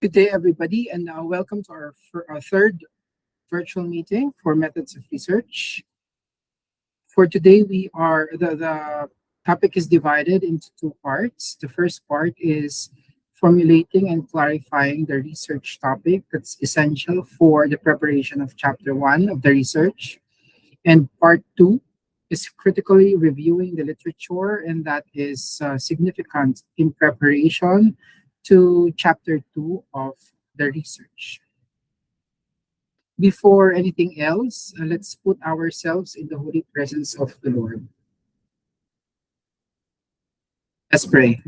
Good day, everybody, and welcome to our third virtual meeting for Methods of Research. For today, the topic is divided into two parts. The first part is formulating and clarifying the research topic that's essential for the preparation of chapter one of the research. And part two is critically reviewing the literature, and that is significant in preparation to chapter two of the research. Before anything else, let's put ourselves in the holy presence of the Lord. Let's pray.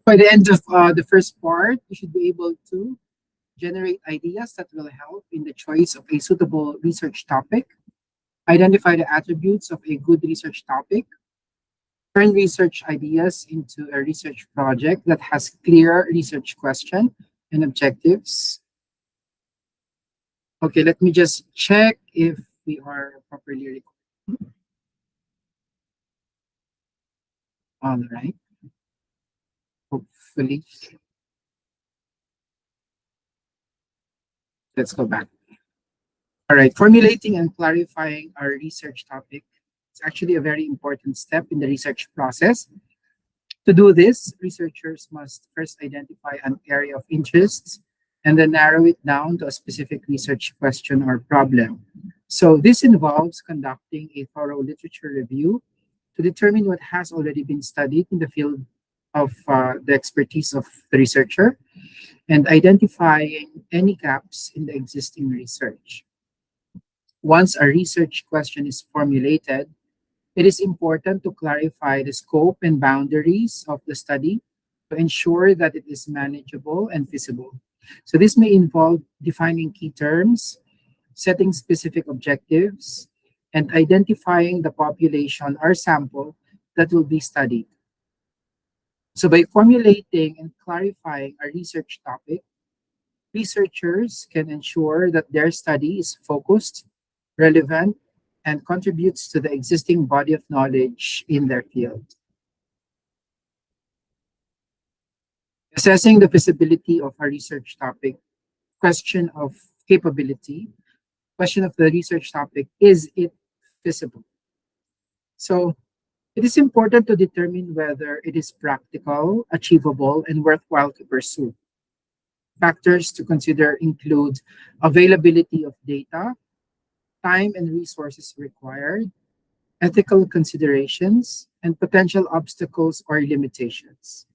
By the end of the first part, you should be able to generate ideas that will help in the choice of a suitable research topic, identify the attributes of a good research topic, turn research ideas into a research project that has clear research question and objectives. Okay, let me just check if we are properly recording. All right, hopefully. Let's go back. All right, formulating and clarifying our research topic is actually a very important step in the research process. To do this, researchers must first identify an area of interest and then narrow it down to a specific research question or problem. So this involves conducting a thorough literature review to determine what has already been studied in the field of the expertise of the researcher and identifying any gaps in the existing research. Once a research question is formulated, it is important to clarify the scope and boundaries of the study to ensure that it is manageable and feasible. So, this may involve defining key terms, setting specific objectives, and identifying the population or sample that will be studied. So, by formulating and clarifying a research topic, researchers can ensure that their study is focused, relevant, and contributes to the existing body of knowledge in their field. Assessing the feasibility of a research topic, question of capability, question of the research topic, is it feasible? So It is important to determine whether it is practical, achievable, and worthwhile to pursue. Factors to consider include availability of data, time and resources required, ethical considerations, and potential obstacles or limitations.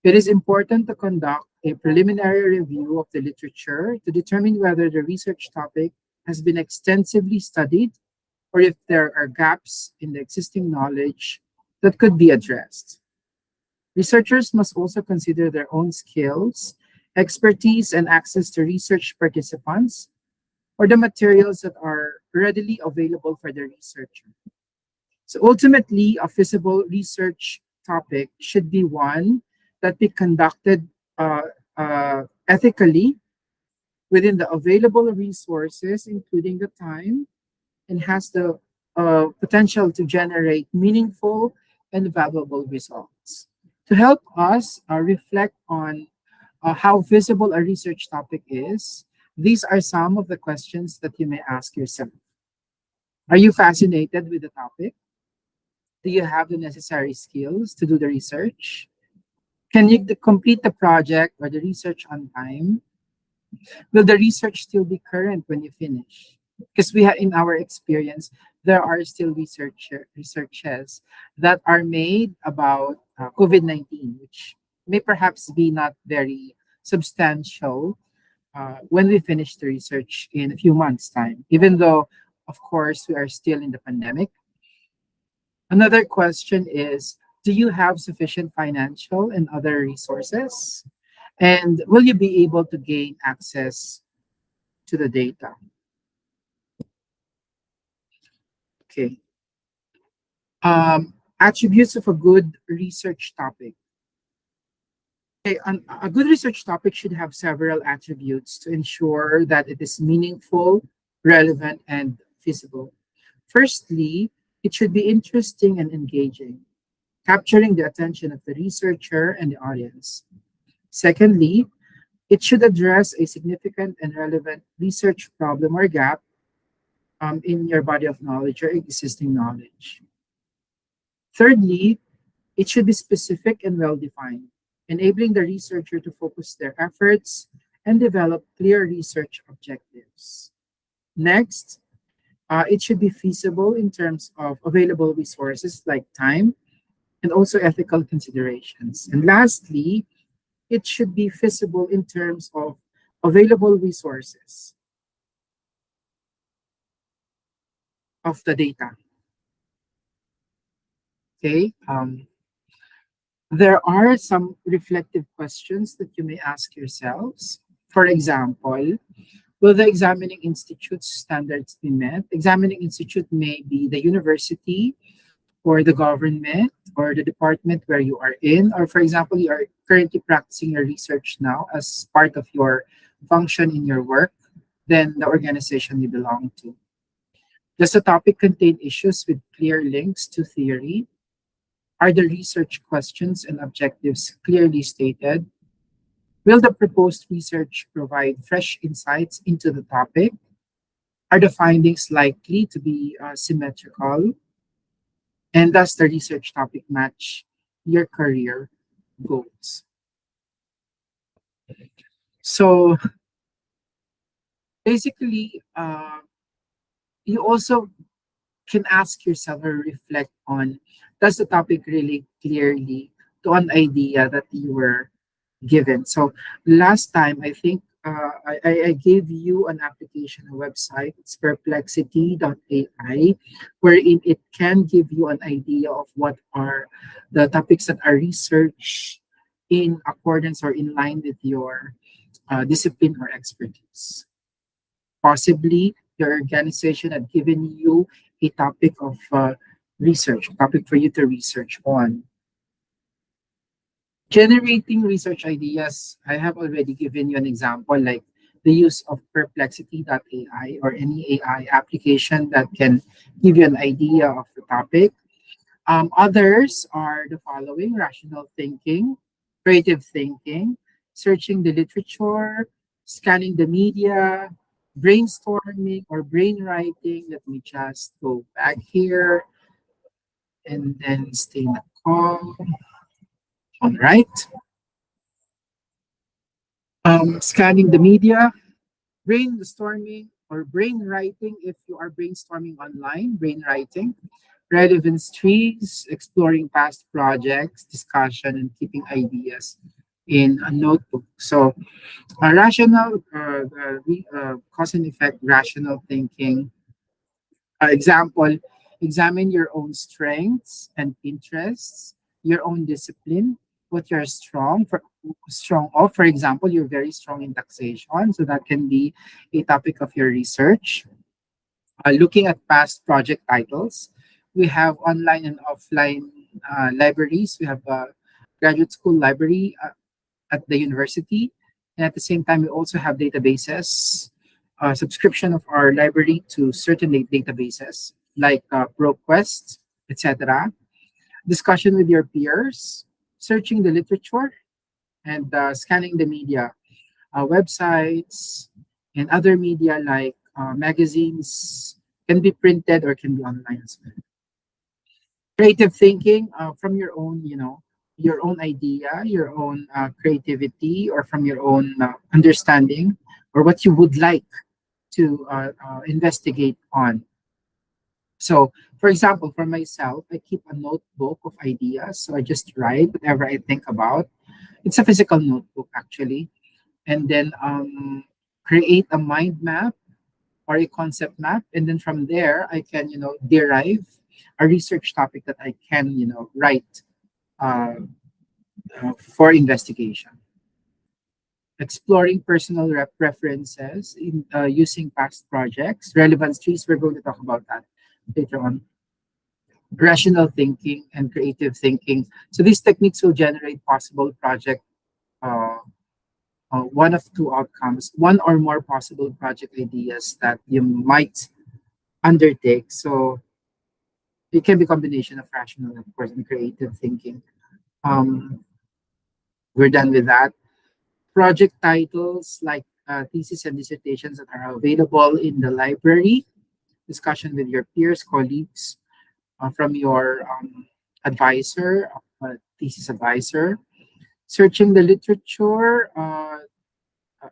It is important to conduct a preliminary review of the literature to determine whether the research topic has been extensively studied or if there are gaps in the existing knowledge that could be addressed. Researchers must also consider their own skills, expertise, and access to research participants or the materials that are readily available for the researcher. So ultimately, a feasible research topic should be one that be conducted uh, ethically within the available resources, including the time, and has the potential to generate meaningful and valuable results. To help us reflect on how visible a research topic is, these are some of the questions that you may ask yourself. Are you fascinated with the topic? Do you have the necessary skills to do the research? Can you complete the project or the research on time? Will the research still be current when you finish? Because we have, in our experience, there are still researches that are made about COVID-19, which may perhaps be not very substantial when we finish the research in a few months' time, even though, of course, we are still in the pandemic. Another question is, do you have sufficient financial and other resources? And will you be able to gain access to the data? Okay. Attributes of a good research topic. Okay, a good research topic should have several attributes to ensure that it is meaningful, relevant, and feasible. Firstly, it should be interesting and engaging, capturing the attention of the researcher and the audience. Secondly, it should address a significant and relevant research problem or gap in your body of knowledge or existing knowledge. Thirdly, it should be specific and well defined, enabling the researcher to focus their efforts and develop clear research objectives. Next, it should be feasible in terms of available resources like time and also ethical considerations. And lastly, it should be feasible in terms of available resources of the data. Okay. There are some reflective questions that you may ask yourselves. For example, will the examining institute's standards be met? Examining institute may be the university or the government or the department where you are in, or for example, you are currently practicing your research now as part of your function in your work, then the organization you belong to. Does the topic contain issues with clear links to theory? Are the research questions and objectives clearly stated? Will the proposed research provide fresh insights into the topic? Are the findings likely to be symmetrical? And does the research topic match your career goals? So basically, you also can ask yourself or reflect on, does the topic really clearly to an idea that you were given? So last time, I think I gave you an application, a website. It's perplexity.ai, wherein it can give you an idea of what are the topics that are researched in accordance or in line with your discipline or expertise. Possibly your organization had given you a topic of research, topic for you to research on. Generating research ideas, I have already given you an example, like the use of perplexity.ai or any AI application that can give you an idea of the topic. Others are the following: rational thinking, creative thinking, searching the literature, scanning the media, brainstorming or brainwriting. Let me just go back here. and then stay in a call. All right. Scanning the media, brainstorming or brain writing if you are brainstorming online, brain writing, relevance trees, exploring past projects, discussion, and keeping ideas in a notebook. So, rational, cause and effect, rational thinking. Example, examine your own strengths and interests, your own discipline, what you're strong of. For example, you're very strong in taxation, so that can be a topic of your research. Looking at past project titles, we have online and offline libraries. We have a graduate school library at the university. And at the same time, we also have databases, subscription of our library to certain databases like ProQuest, etc. Discussion with your peers, searching the literature, and scanning the media, websites, and other media like magazines can be printed or can be online as well. Creative thinking from your own, your own idea, your own creativity, or from your own understanding, or what you would like to investigate on. So, for example, for myself, I keep a notebook of ideas. So I just write whatever I think about. It's a physical notebook, actually. And then create a mind map or a concept map. And then from there, I can, derive a research topic that I can, write uh, for investigation. Exploring personal preferences in using past projects, relevance trees. We're going to talk about that later on. Rational thinking and creative thinking. So these techniques will generate possible project, uh, one of two outcomes, one or more possible project ideas that you might undertake. So it can be a combination of rational, of course, and creative thinking. Um, we're done with that. Project titles like thesis and dissertations that are available in the library, discussion with your peers, colleagues, from your advisor, thesis advisor, searching the literature,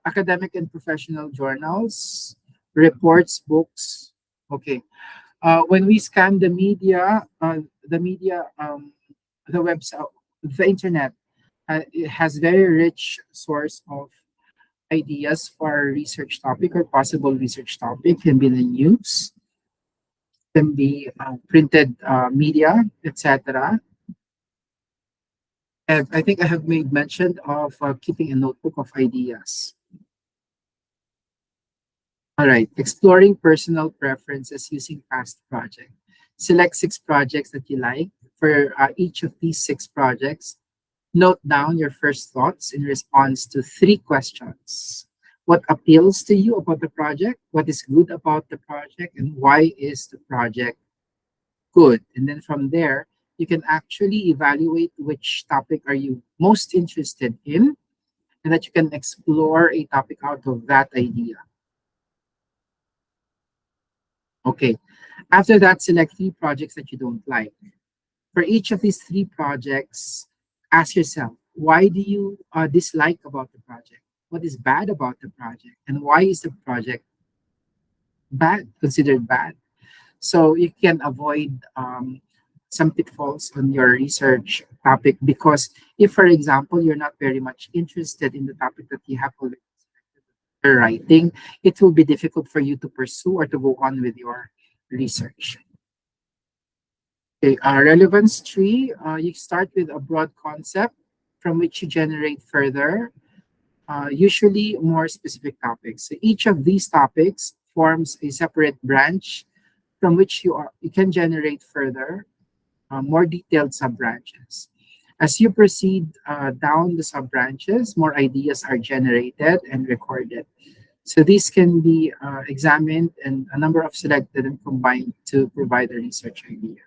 academic and professional journals, reports, books. Okay. When we scan the media, the website, the internet, it has very rich source of ideas for our research topic or possible research topic. Can be the news, can be printed media, etc. And I think I have made mention of keeping a notebook of ideas. All right, exploring personal preferences using past project. Select 6 projects that you like. For each of these 6 projects, note down your first thoughts in response to 3 questions. What appeals to you about the project? What is good about the project? And why is the project good? And then from there, you can actually evaluate which topic are you most interested in and that you can explore a topic out of that idea. Okay. After that, select 3 projects that you don't like. For each of these 3 projects, ask yourself, why do you dislike about the project? What is bad about the project? And why is the project bad, considered bad? So you can avoid some pitfalls on your research topic because if, for example, you're not very much interested in the topic that you have already writing, it will be difficult for you to pursue or to go on with your research. Okay, relevance tree, you start with a broad concept from which you generate further, usually more specific topics. So each of these topics forms a separate branch from which you can generate further, more detailed sub-branches. As you proceed down the sub-branches, more ideas are generated and recorded. So these can be examined and a number of selected and combined to provide a research idea.